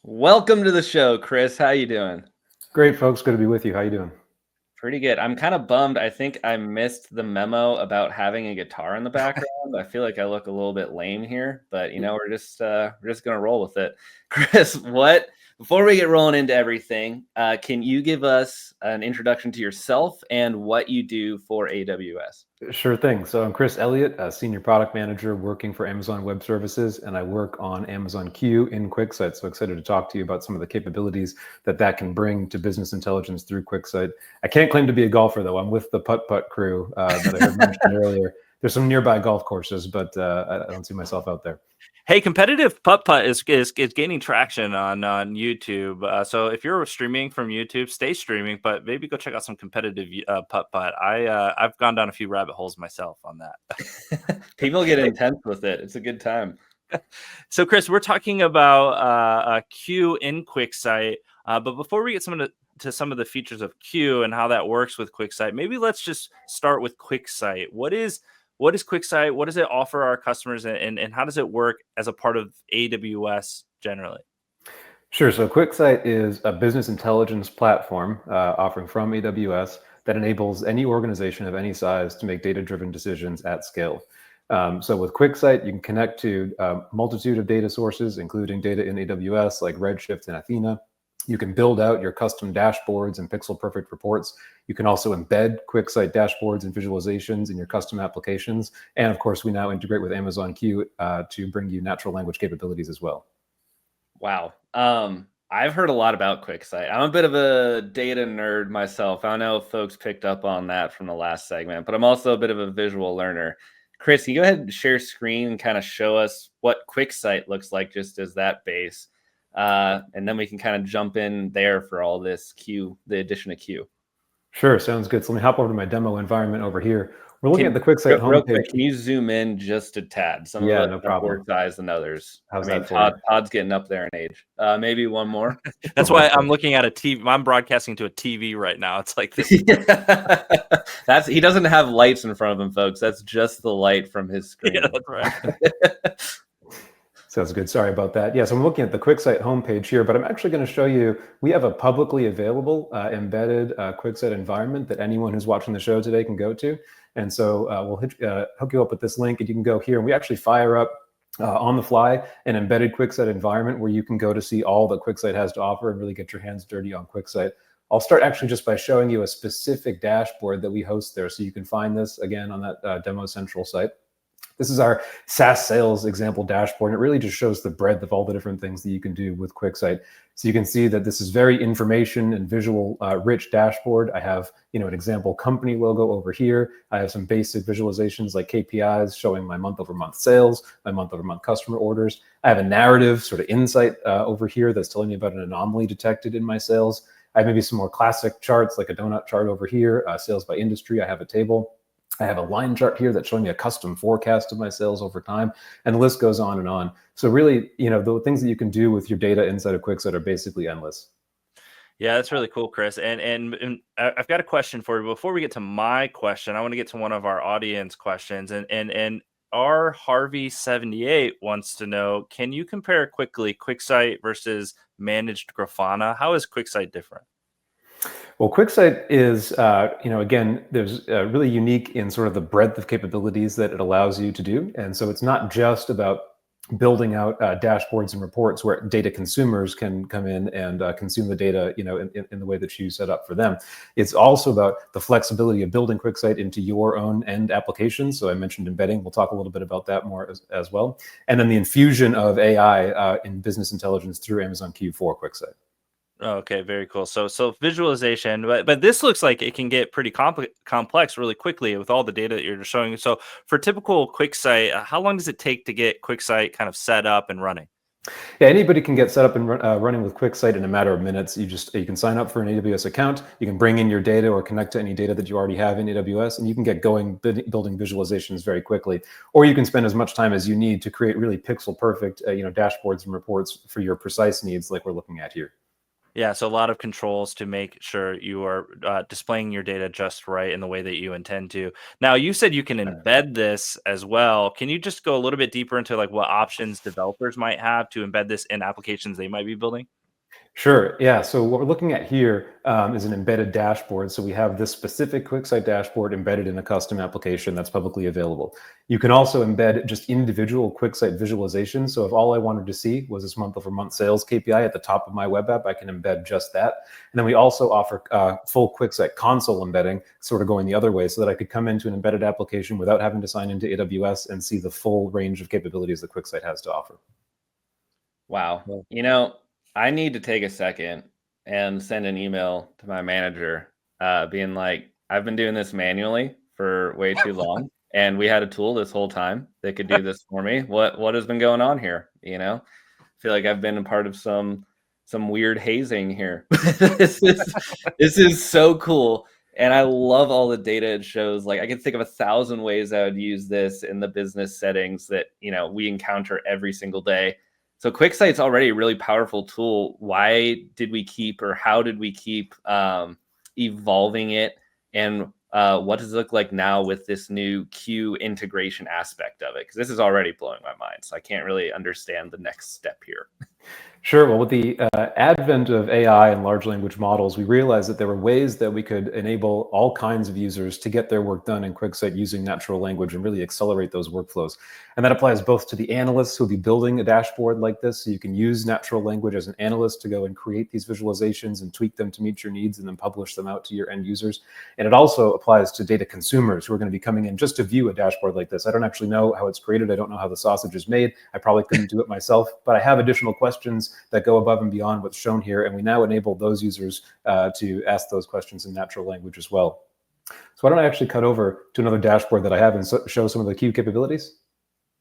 Welcome to the show, Chris. How you doing? Great, folks. Good to be with you. How you doing? Pretty good. I'm kind of bummed. I think I missed the memo about having a guitar in the background. I feel like I look a little bit lame here, but we're just gonna roll with it. Chris, what before we get rolling into everything, can you give us an introduction to yourself and what you do for AWS? Sure thing. So I'm Chris Elliott, a senior product manager working for Amazon Web Services, and I work on Amazon Q in QuickSight. So excited to talk to you about some of the capabilities that can bring to business intelligence through QuickSight. I can't claim to be a golfer, though. I'm with the putt-putt crew that I heard mentioned earlier. There's some nearby golf courses, but I don't see myself out there. Hey, competitive putt putt is gaining traction on YouTube. So if you're streaming from YouTube, stay streaming, but maybe go check out some competitive putt putt. I've gone down a few rabbit holes myself on that. People get intense with it. It's a good time. So, Chris, we're talking about Q in QuickSight, but before we get to some of the features of Q and how that works with QuickSight, maybe let's just start with QuickSight. What is QuickSight? What does it offer our customers, and how does it work as a part of AWS generally? Sure. So QuickSight is a business intelligence platform offering from AWS that enables any organization of any size to make data-driven decisions at scale. So with QuickSight, you can connect to a multitude of data sources, including data in AWS like Redshift and Athena. You can build out your custom dashboards and pixel-perfect reports. You can also embed QuickSight dashboards and visualizations in your custom applications. And of course, we now integrate with Amazon Q to bring you natural language capabilities as well. Wow. I've heard a lot about QuickSight. I'm a bit of a data nerd myself. I don't know if folks picked up on that from the last segment, but I'm also a bit of a visual learner. Chris, can you go ahead and share screen and kind of show us what QuickSight looks like just as that base? And then we can kind of jump in there for all this Q, the addition of Q. Sure, sounds good. So let me hop over to my demo environment over here. We're looking at the QuickSight Real homepage. quick, can you zoom in just a tad? Some of us No have problem. worse eyes than others. How's I mean, that for you? Todd's getting up there in age. Maybe one more. That's why I'm looking at a TV. I'm broadcasting to a TV right now. It's like this. He doesn't have lights in front of him, folks. That's just the light from his screen. Yeah, that's right. Sounds good. Sorry about that. Yeah, so I'm looking at the QuickSight homepage here, but I'm actually going to show you, we have a publicly available embedded QuickSight environment that anyone who's watching the show today can go to. And so we'll hook you up with this link and you can go here and we actually fire up on the fly an embedded QuickSight environment where you can go to see all that QuickSight has to offer and really get your hands dirty on QuickSight. I'll start actually just by showing you a specific dashboard that we host there. So you can find this again on that Demo Central site. This is our SaaS sales example dashboard. And it really just shows the breadth of all the different things that you can do with QuickSight. So you can see that this is very information and visual rich dashboard. I have, an example company logo over here. I have some basic visualizations like KPIs showing my month-over-month sales, my month-over-month customer orders. I have a narrative sort of insight over here that's telling me about an anomaly detected in my sales. I have maybe some more classic charts like a donut chart over here, sales by industry. I have a table. I have a line chart here that's showing me a custom forecast of my sales over time, and the list goes on and on. So really, the things that you can do with your data inside of QuickSight are basically endless. Yeah, that's really cool, Chris. And I've got a question for you. Before we get to my question, I want to get to one of our audience questions. And our Harvey78 wants to know, can you compare quickly QuickSight versus managed Grafana? How is QuickSight different? Well, QuickSight is, again, there's really unique in sort of the breadth of capabilities that it allows you to do. And so it's not just about building out dashboards and reports where data consumers can come in and consume the data, in the way that you set up for them. It's also about the flexibility of building QuickSight into your own end applications. So I mentioned embedding. We'll talk a little bit about that more as well. And then the infusion of AI in business intelligence through Amazon Q for QuickSight. Okay, very cool. So visualization, but this looks like it can get pretty complex really quickly with all the data that you're showing. So for typical QuickSight, how long does it take to get QuickSight kind of set up and running? Yeah, anybody can get set up and running with QuickSight in a matter of minutes. You can sign up for an AWS account. You can bring in your data or connect to any data that you already have in AWS, and you can get going building visualizations very quickly. Or you can spend as much time as you need to create really pixel perfect, dashboards and reports for your precise needs, like we're looking at here. Yeah, so a lot of controls to make sure you are displaying your data just right in the way that you intend to. Now, you said you can embed this as well. Can you just go a little bit deeper into like what options developers might have to embed this in applications they might be building? Sure. Yeah. So what we're looking at here is an embedded dashboard. So we have this specific QuickSight dashboard embedded in a custom application that's publicly available. You can also embed just individual QuickSight visualizations. So if all I wanted to see was this month-over-month sales KPI at the top of my web app, I can embed just that. And then we also offer full QuickSight console embedding, sort of going the other way, so that I could come into an embedded application without having to sign into AWS and see the full range of capabilities that QuickSight has to offer. Wow. I need to take a second and send an email to my manager being like, I've been doing this manually for way too long. And we had a tool this whole time that could do this for me. What has been going on here? I feel like I've been a part of some weird hazing here. this is so cool. And I love all the data it shows. Like, I can think of 1,000 ways I would use this in the business settings that, we encounter every single day. So QuickSight's already a really powerful tool. Why did we keep, or how did we keep evolving it? And what does it look like now with this new Q integration aspect of it? Because this is already blowing my mind. So I can't really understand the next step here. Sure. Well, with the advent of AI and large language models, we realized that there were ways that we could enable all kinds of users to get their work done in QuickSight using natural language and really accelerate those workflows. And that applies both to the analysts who'll be building a dashboard like this. So you can use natural language as an analyst to go and create these visualizations and tweak them to meet your needs and then publish them out to your end users. And it also applies to data consumers who are going to be coming in just to view a dashboard like this. I don't actually know how it's created. I don't know how the sausage is made. I probably couldn't do it myself, but I have additional questions that go above and beyond what's shown here. And we now enable those users to ask those questions in natural language as well. So why don't I actually cut over to another dashboard that I have and show some of the Q capabilities?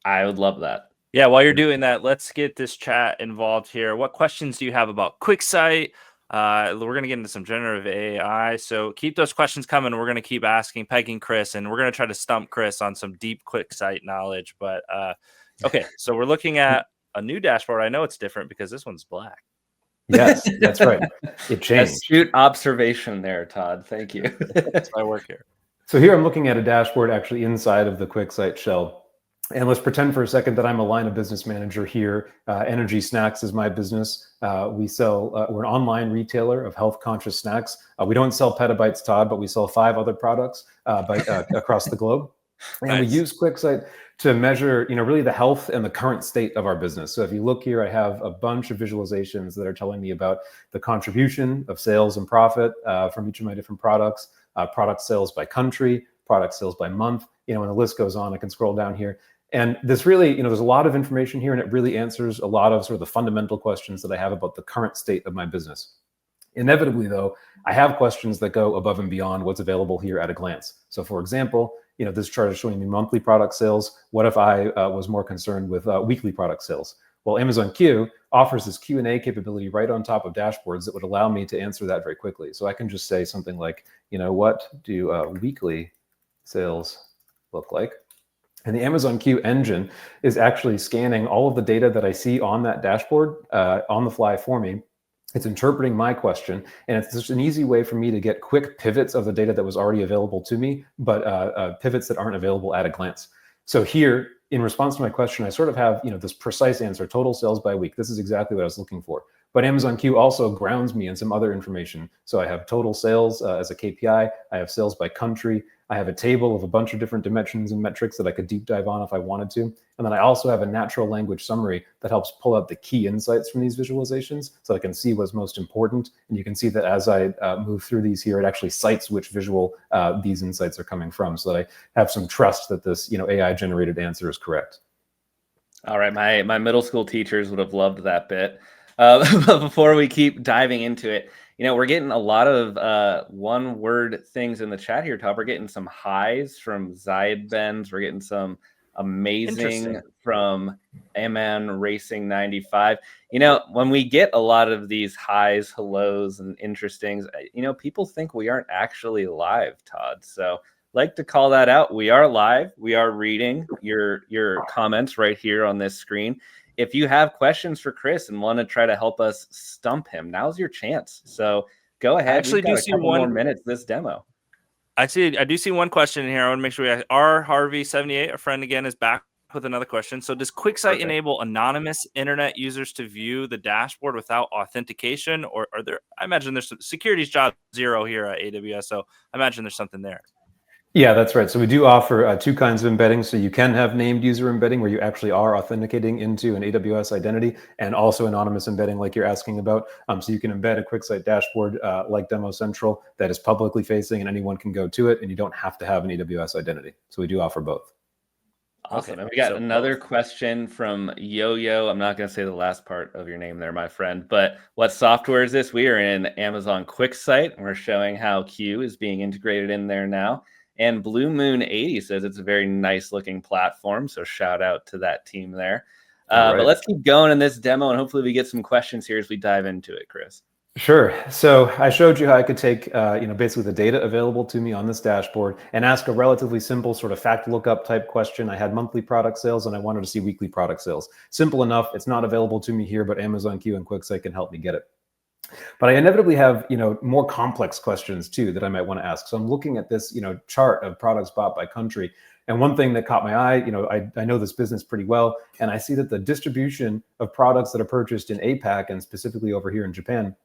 I would love that. Yeah, while you're doing that, let's get this chat involved here. What questions do you have about QuickSight? We're going to get into some generative AI. So keep those questions coming. We're going to keep asking, pegging Chris, and we're going to try to stump Chris on some deep QuickSight knowledge. But okay, so we're looking at a new dashboard. I know it's different because this one's black. Yes, that's right. It changed. Astute observation there, Todd. Thank you. That's why I work here. So here I'm looking at a dashboard actually inside of the QuickSight shell. And let's pretend for a second that I'm a line of business manager here. Energy Snacks is my business. We're an online retailer of health conscious snacks. We don't sell petabytes, Todd, but we sell 5 other products across the globe. And Nice. we use QuickSight to measure, really the health and the current state of our business. So if you look here, I have a bunch of visualizations that are telling me about the contribution of sales and profit from each of my different products, product sales by country, product sales by month, and the list goes on. I can scroll down here. And this really, there's a lot of information here, and it really answers a lot of sort of the fundamental questions that I have about the current state of my business. Inevitably, though, I have questions that go above and beyond what's available here at a glance. So for example, this chart is showing me monthly product sales. What if I was more concerned with weekly product sales? Well, Amazon Q offers this Q&A capability right on top of dashboards that would allow me to answer that very quickly. So I can just say something like, what do weekly sales look like? And the Amazon Q engine is actually scanning all of the data that I see on that dashboard on the fly for me. It's interpreting my question, and it's just an easy way for me to get quick pivots of the data that was already available to me, but pivots that aren't available at a glance. So here, in response to my question, I sort of have this precise answer, total sales by week. This is exactly what I was looking for. But Amazon Q also grounds me in some other information. So I have total sales as a KPI. I have sales by country. I have a table of a bunch of different dimensions and metrics that I could deep dive on if I wanted to. And then I also have a natural language summary that helps pull out the key insights from these visualizations so I can see what's most important. And you can see that as I move through these here, it actually cites which visual these insights are coming from, so that I have some trust that this AI generated answer is correct. All right, my middle school teachers would have loved that bit. But before we keep diving into it, we're getting a lot of one-word things in the chat here, Todd. We're getting some highs from Zayed Benz. We're getting some amazing from MN Racing 95. When we get a lot of these highs, hellos, and interestings, people think we aren't actually live, Todd. So like to call that out. We are live. We are reading your comments right here on this screen. If you have questions for Chris and want to try to help us stump him, now's your chance. So go ahead. Actually, We've got a couple more minutes this demo. I do see one question in here. I want to make sure R Harvey 78, a friend again, is back with another question. So does QuickSight Perfect. enable anonymous internet users to view the dashboard without authentication? Or are there, I imagine there's some security's job zero here at AWS. So I imagine there's something there. Yeah, that's right. So we do offer two kinds of embedding. So you can have named user embedding where you actually are authenticating into an AWS identity, and also anonymous embedding like you're asking about. So you can embed a QuickSight dashboard like Demo Central that is publicly facing and anyone can go to it, and you don't have to have an AWS identity. So we do offer both. Awesome. Okay, And we got so another both. question from Yo-Yo. I'm not going to say the last part of your name there, my friend, but what software is this? We are in Amazon QuickSight, and we're showing how Q is being integrated in there now. And Blue Moon 80 says it's a very nice looking platform. So shout out to that team there. All But right. let's keep going in this demo, and hopefully we get some questions here as we dive into it, Chris. Sure. So I showed you how I could take, basically the data available to me on this dashboard and ask a relatively simple sort of fact lookup type question. I had monthly product sales and I wanted to see weekly product sales. Simple enough. It's not available to me here, but Amazon Q and QuickSight can help me get it. But I inevitably have, more complex questions too that I might want to ask. So I'm looking at this, chart of products bought by country. And one thing that caught my eye, I know this business pretty well, and I see that the distribution of products that are purchased in APAC and specifically over here in Japan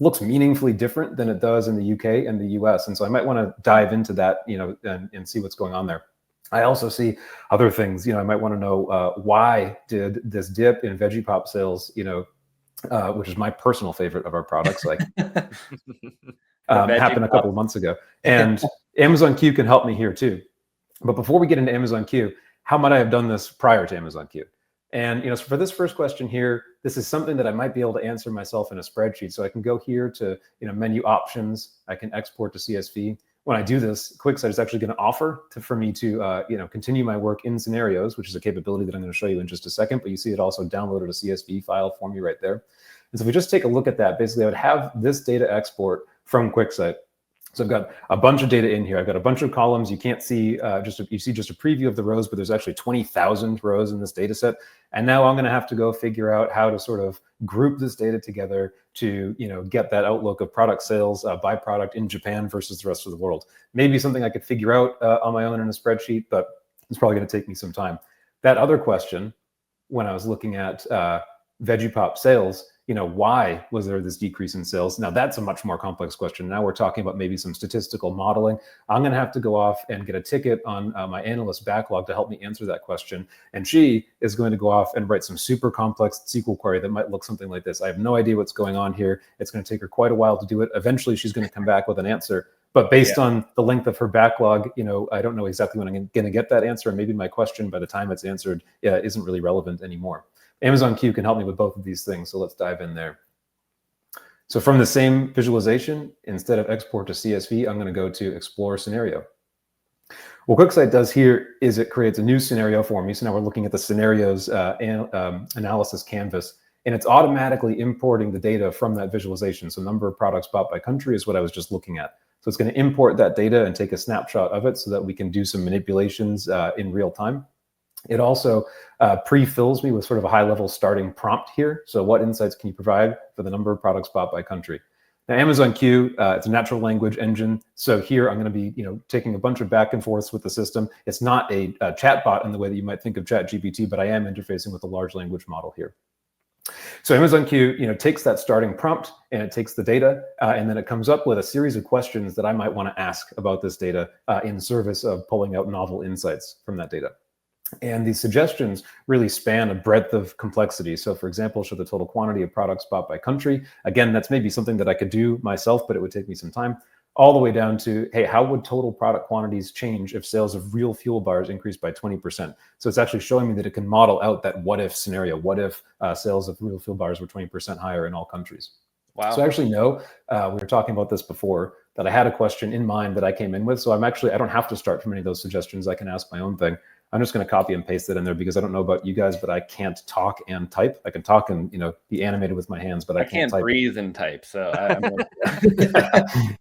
looks meaningfully different than it does in the UK and the US. And so I might want to dive into that, and see what's going on there. I also see other things, I might want to know why did this dip in Veggie Pop sales, which is my personal favorite of our products, like happened a couple of months ago. And Amazon Q can help me here too. But before we get into Amazon Q, how might I have done this prior to Amazon Q? And so for this first question here, this is something that I might be able to answer myself in a spreadsheet. So I can go here to menu options. I can export to CSV. When I do this, QuickSight is actually going to offer for me to continue my work in scenarios, which is a capability that I'm going to show you in just a second. But you see it also downloaded a CSV file for me right there. And so if we just take a look at that, basically I would have this data export from QuickSight. So I've got a bunch of data in here. I've got a bunch of columns. You can't see you see just a preview of the rows, but there's actually 20,000 rows in this data set. And now I'm going to have to go figure out how to sort of group this data together to get that outlook of product sales by product in Japan versus the rest of the world. Maybe something I could figure out on my own in a spreadsheet, but it's probably going to take me some time. That other question, when I was looking at Veggie Pop sales, why was there this decrease in sales? Now that's a much more complex question. Now we're talking about maybe some statistical modeling. I'm going to have to go off and get a ticket on my analyst backlog to help me answer that question. And she is going to go off and write some super complex SQL query that might look something like this. I have no idea what's going on here. It's going to take her quite a while to do it. Eventually she's going to come back with an answer. But based on the length of her backlog, I don't know exactly when I'm going to get that answer. And maybe my question by the time it's answered isn't really relevant anymore. Amazon Q can help me with both of these things. So let's dive in there. So from the same visualization, instead of export to CSV, I'm going to go to explore scenario. What QuickSight does here is it creates a new scenario for me. So now we're looking at the scenarios analysis canvas, and it's automatically importing the data from that visualization. So number of products bought by country is what I was just looking at. So it's going to import that data and take a snapshot of it so that we can do some manipulations in real time. It also pre-fills me with sort of a high-level starting prompt here. So what insights can you provide for the number of products bought by country? Now, Amazon Q, it's a natural language engine. So here I'm going to be, taking a bunch of back and forths with the system. It's not a chat bot in the way that you might think of ChatGPT, but I am interfacing with a large language model here. So Amazon Q, takes that starting prompt and it takes the data, and then it comes up with a series of questions that I might want to ask about this data in service of pulling out novel insights from that data. And these suggestions really span a breadth of complexity. So for example, show the total quantity of products bought by country. Again, that's maybe something that I could do myself, but it would take me some time. All the way down to, hey, how would total product quantities change if sales of real fuel bars increased by 20%? So it's actually showing me that it can model out that what if scenario. What if sales of real fuel bars were 20% higher in all countries? Wow. So I actually know, we were talking about this before, that I had a question in mind that I came in with. So I don't have to start from any of those suggestions. I can ask my own thing. I'm just going to copy and paste it in there because I don't know about you guys, but I can't talk and type. I can talk and be animated with my hands, but I can't type. Breathe and type. So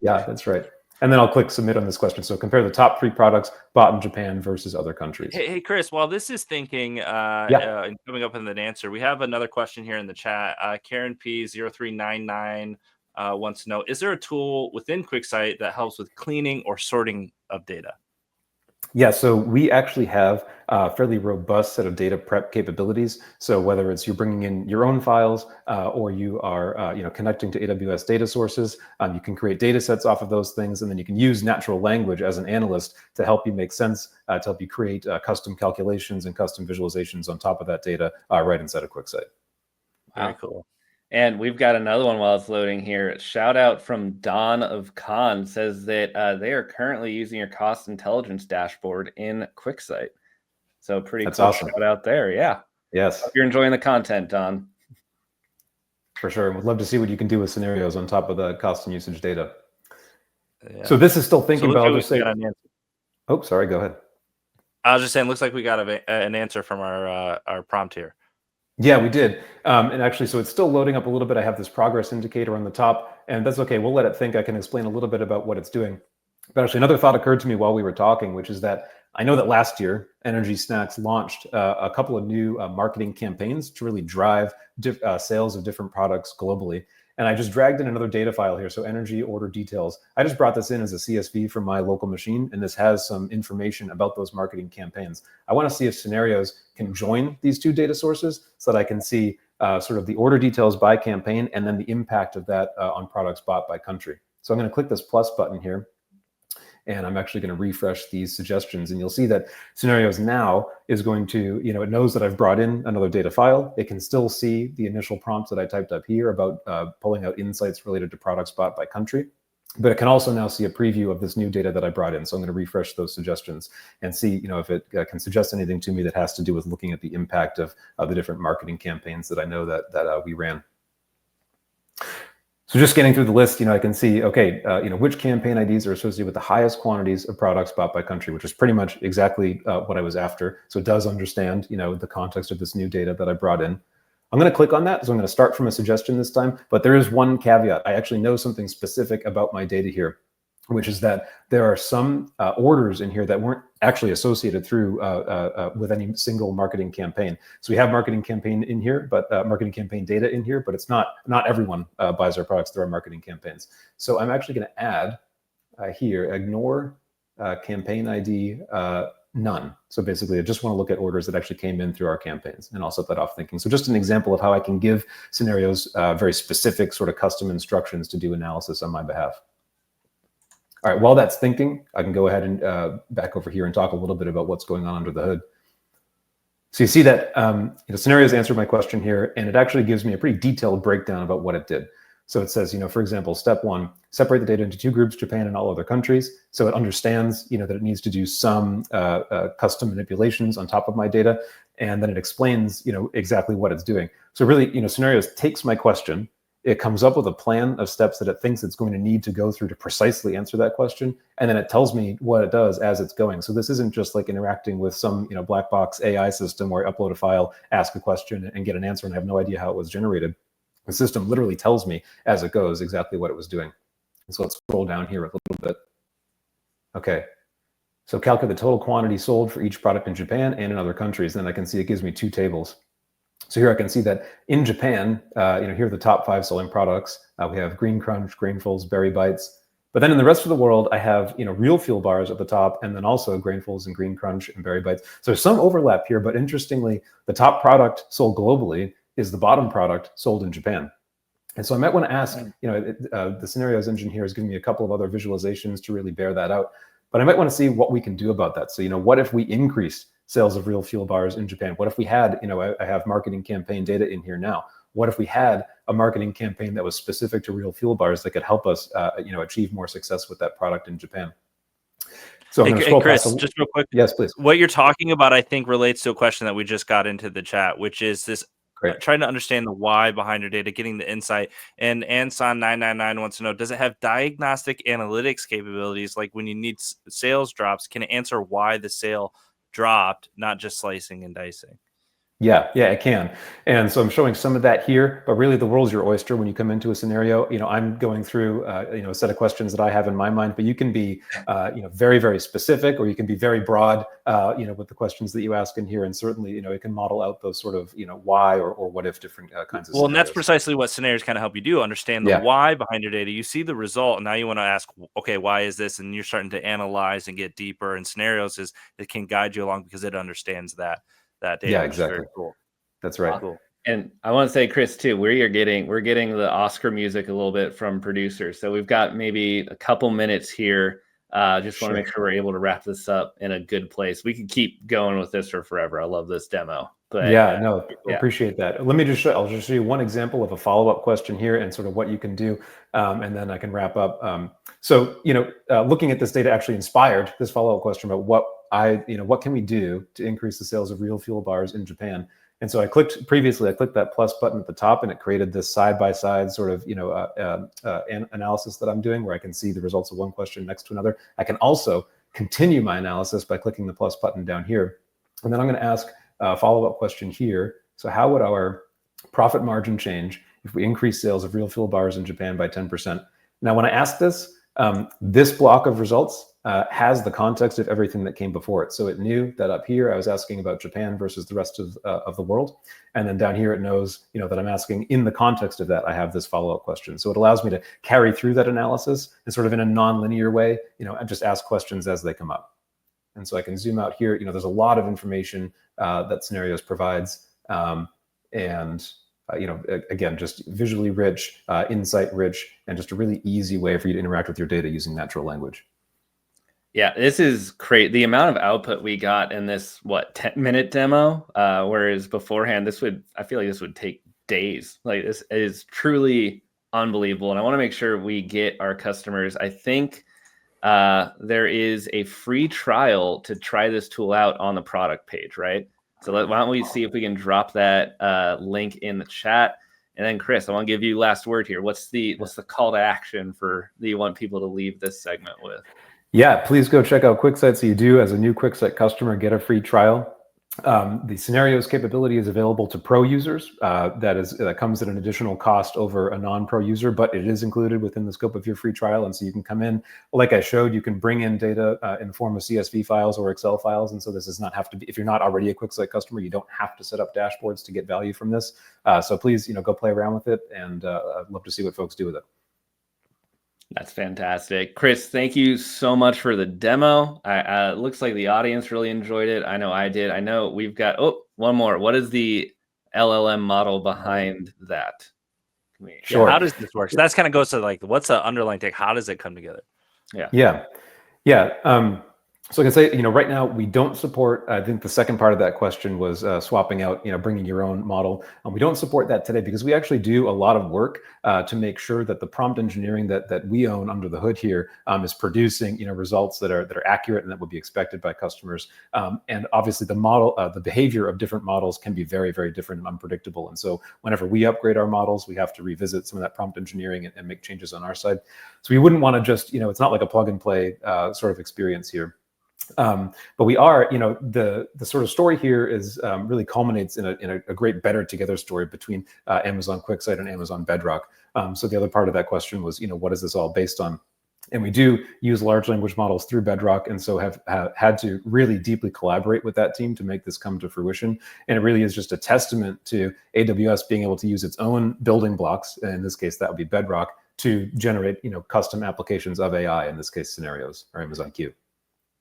yeah, that's right. And then I'll click submit on this question. So compare the top 3 products bought in Japan versus other countries. Hey, Chris, while this is thinking and coming up with an answer, we have another question here in the chat. Karen P0399 wants to know, is there a tool within QuickSight that helps with cleaning or sorting of data? Yeah, so we actually have a fairly robust set of data prep capabilities. So whether it's you're bringing in your own files or you are connecting to AWS data sources, you can create data sets off of those things, and then you can use natural language as an analyst to help you make sense, to help you create custom calculations and custom visualizations on top of that data right inside of QuickSight. Very cool. And we've got another one while it's loading here. Shout out from Don of Con, says that they are currently using your cost intelligence dashboard in QuickSight. So pretty That's cool awesome. shout out there. Yeah. Yes. Hope you're enjoying the content, Don. For sure. We'd love to see what you can do with scenarios on top of the cost and usage data. Yeah. So this is still thinking about, just say, oh, sorry, go ahead. I was just saying, looks like we got an answer from our prompt here. Yeah, we did. And actually, so it's still loading up a little bit. I have this progress indicator on the top, and that's okay. We'll let it think. I can explain a little bit about what it's doing. But actually, another thought occurred to me while we were talking, which is that I know that last year, Energy Snacks launched a couple of new marketing campaigns to really drive sales of different products globally. And I just dragged in another data file here. So energy order details. I just brought this in as a CSV from my local machine, and this has some information about those marketing campaigns. I want to see if scenarios can join these two data sources so that I can see sort of the order details by campaign and then the impact of that on products bought by country. So I'm going to click this plus button here. And I'm actually going to refresh these suggestions. And you'll see that Scenarios now is going to, it knows that I've brought in another data file. It can still see the initial prompts that I typed up here about pulling out insights related to products bought by country. But it can also now see a preview of this new data that I brought in. So I'm going to refresh those suggestions and see, if it can suggest anything to me that has to do with looking at the impact of the different marketing campaigns that I know that we ran. So just getting through the list, I can see, okay, which campaign IDs are associated with the highest quantities of products bought by country, which is pretty much exactly what I was after. So it does understand, the context of this new data that I brought in. I'm going to click on that. So I'm going to start from a suggestion this time, but there is one caveat. I actually know something specific about my data here, which is that there are some orders in here that weren't actually associated through with any single marketing campaign. So we have marketing campaign in here, but marketing campaign data in here, but it's not everyone buys our products through our marketing campaigns. So I'm actually going to add here, ignore campaign ID none. So basically, I just want to look at orders that actually came in through our campaigns, and I'll set that off thinking. So just an example of how I can give Scenarios very specific sort of custom instructions to do analysis on my behalf. All right, while that's thinking, I can go ahead and back over here and talk a little bit about what's going on under the hood. So you see that Scenarios answered my question here, and it actually gives me a pretty detailed breakdown about what it did. So it says, for example, step 1, separate the data into 2 groups, Japan and all other countries. So it understands, that it needs to do some custom manipulations on top of my data, and then it explains, exactly what it's doing. So really, Scenarios takes my question. It comes up with a plan of steps that it thinks it's going to need to go through to precisely answer that question. And then it tells me what it does as it's going. So this isn't just like interacting with some black box AI system where I upload a file, ask a question, and get an answer, and I have no idea how it was generated. The system literally tells me as it goes exactly what it was doing. And so let's scroll down here a little bit. Okay. So calculate the total quantity sold for each product in Japan and in other countries. Then I can see it gives me 2 tables. So here I can see that in Japan, here are the top 5 selling products. We have Green Crunch, Grainfuls, Berry Bites. But then in the rest of the world, I have real fuel bars at the top, and then also Grainfuls and Green Crunch and Berry Bites. So there's some overlap here, but interestingly, the top product sold globally is the bottom product sold in Japan. And so I might want to ask, the Scenarios engine here is giving me a couple of other visualizations to really bear that out. But I might want to see what we can do about that. So, what if we increased sales of real fuel bars in Japan? What if we had, I have marketing campaign data in here now. What if we had a marketing campaign that was specific to real fuel bars that could help us, achieve more success with that product in Japan? So I'm going to scroll Chris, past just real quick. Yes, please. What you're talking about, I think, relates to a question that we just got into the chat, which is this trying to understand the why behind your data, getting the insight. And Anson999 wants to know, does it have diagnostic analytics capabilities? Like when you need sales drops, can it answer why the sale dropped, not just slicing and dicing? Yeah, it can. And so I'm showing some of that here, but really the world's your oyster when you come into a scenario. I'm going through, a set of questions that I have in my mind, but you can be, very, very specific, or you can be very broad, with the questions that you ask in here. And certainly, it can model out those sort of, why or what if different kinds of Well, and that's scenarios. precisely what scenarios kind of help you do. Understand the why behind your data. You see the result, and now you want to ask, okay, why is this? And you're starting to analyze and get deeper. And scenarios it can guide you along because it understands that data. Yeah, which exactly. Is very cool. That's right. Cool. And I want to say, Chris, too, we're getting the Oscar music a little bit from producers. So we've got maybe a couple minutes here. Just want to make sure we're able to wrap this up in a good place. We could keep going with this for forever. I love this demo. But appreciate that. Let me I'll just show you one example of a follow-up question here and sort of what you can do. And then I can wrap up. Looking at this data actually inspired this follow-up question about what can we do to increase the sales of real fuel bars in Japan? And so I clicked that plus button at the top, and it created this side-by-side sort of, analysis that I'm doing, where I can see the results of one question next to another. I can also continue my analysis by clicking the plus button down here. And then I'm going to ask a follow-up question here. So how would our profit margin change if we increase sales of real fuel bars in Japan by 10%? Now, when I ask this, this block of results has the context of everything that came before it. So it knew that up here I was asking about Japan versus the rest of the world. And then down here it knows, that I'm asking in the context of that, I have this follow-up question. So it allows me to carry through that analysis and sort of in a non-linear way, and just ask questions as they come up. And so I can zoom out here. There's a lot of information that Scenarios provides. Again, just visually rich, insight rich, and just a really easy way for you to interact with your data using natural language. Yeah, this is great. The amount of output we got in this 10-minute demo, whereas beforehand I feel like this would take days. Like, this is truly unbelievable, and I want to make sure we get our customers. I think there is a free trial to try this tool out on the product page, right? So why don't we see if we can drop that link in the chat. And then, Chris, I want to give you last word here. What's the call to action that you want people to leave this segment with? Yeah, please go check out QuickSight. So you do, as a new QuickSight customer, get a free trial. The Scenarios capability is available to pro users. That comes at an additional cost over a non-pro user, but it is included within the scope of your free trial. And so you can come in, like I showed, you can bring in data in the form of CSV files or Excel files. And so this does not have to be, if you're not already a QuickSight customer, you don't have to set up dashboards to get value from this. So please, go play around with it, and I'd love to see what folks do with it. That's fantastic. Chris, thank you so much for the demo. It looks like the audience really enjoyed it. I know I did. I know we've got, one more. What is the LLM model behind that? Sure. Yeah, how does this work? So that's kind of goes to what's the underlying tech? How does it come together? Yeah. So I can say, right now we don't support, I think the second part of that question was swapping out, bringing your own model. We don't support that today because we actually do a lot of work to make sure that the prompt engineering that we own under the hood here is producing, results that are accurate and that would be expected by customers. And obviously the behavior of different models can be very, very different and unpredictable. And so whenever we upgrade our models, we have to revisit some of that prompt engineering and make changes on our side. So we wouldn't want to just, it's not like a plug and play sort of experience here. But we are, the sort of story here is really culminates in a great better together story between Amazon QuickSight and Amazon Bedrock. So the other part of that question was, what is this all based on? And we do use large language models through Bedrock, and so have had to really deeply collaborate with that team to make this come to fruition. And it really is just a testament to AWS being able to use its own building blocks, and in this case that would be Bedrock, to generate custom applications of AI, in this case Scenarios or Amazon Q.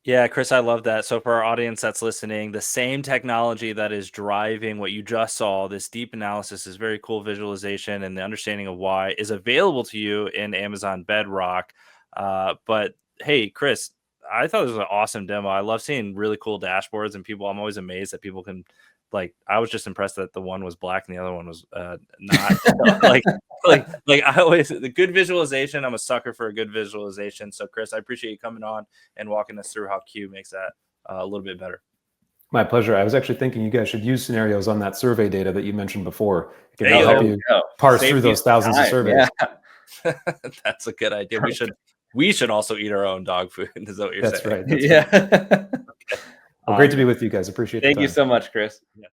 Yeah, Chris, I love that. So for our audience that's listening, the same technology that is driving what you just saw, this deep analysis, is very cool visualization, and the understanding of why is available to you in Amazon Bedrock. But hey, Chris, I thought this was an awesome demo. I love seeing really cool dashboards, and I'm always amazed that people can, I was just impressed that the one was black and the other one was not. I always, the good visualization. I'm a sucker for a good visualization. So Chris, I appreciate you coming on and walking us through how Q makes that a little bit better. My pleasure. I was actually thinking you guys should use Scenarios on that survey data that you mentioned before. It can help you parse through those thousands of surveys. Yeah. That's a good idea. We should also eat our own dog food. Is that what you're saying? That's right. Well, great to be with you guys. Appreciate it. Thank you so much, Chris. Yeah.